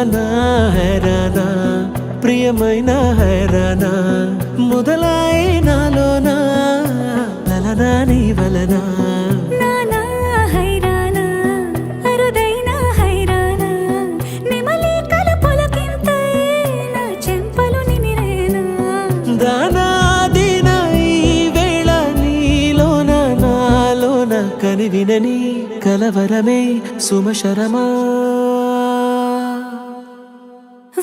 హైరానా హైరానా ప్రియమైన హైరానా మొదలై నాలోనా లలనా నీ వలనా కని వినని కలవరమే సుమశరమా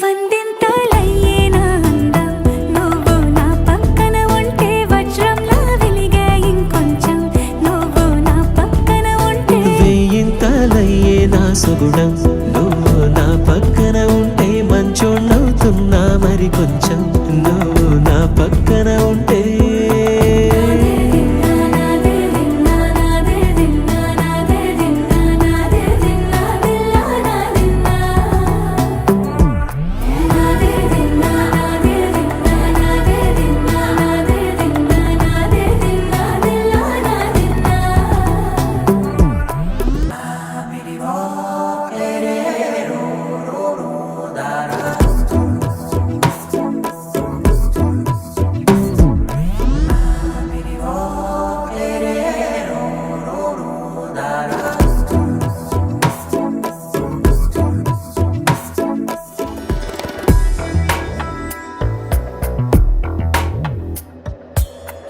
వందింతలయ్యేనా అందం నువ్వు నా పక్కన ఉంటే వజ్రంలా వెలిగే ఇంకొంచెం నువ్వు నా పక్కన ఉంటే వేయింతలయ్యేనా సుగుణం నువ్వు నా పక్కన ఉంటే మంచోణ్ణవుతున్నా మరి కొంచెం నువ్వు నా పక్కన ఉంటే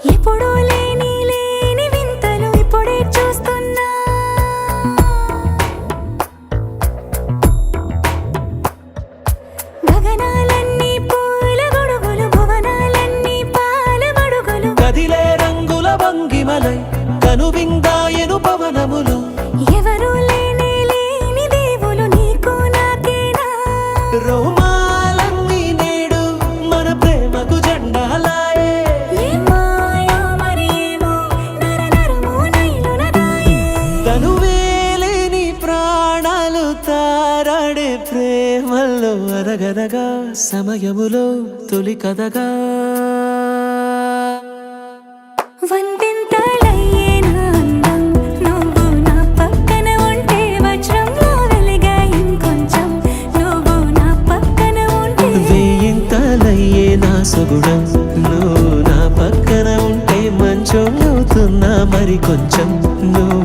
ఎప్పుడూ లేని వింతలు ఇప్పుడే చూస్తున్నా గగనాలన్నీ పూల గొడుగులు భువనాలన్నీ పాల గొడుగులు కదిలే రంగుల భంగిమలై కనువిందాయను పవనములు ఎవరు లేని దేవులు నీకు నాకేనా రోమాలన్నీ నేడు మన ప్రేమకు జెండాలాయే తనువేలేని ప్రాణాలు తారాడే ప్రేమల్లో అరగరగా సమయములో తొలి కథగా వందింతలయ్యేనా అందం నువ్వు నా పక్కన ఉంటే వజ్రంలా వెలిగే ఇంకొంచెం నువ్వు నా పక్కన ఉంటే వేయింతలయ్యేనా సుగుణం నువ్వు నా పక్కన ఉంటే మంచోణ్ణవుతున్నా మరి కొంచెం నువ్వు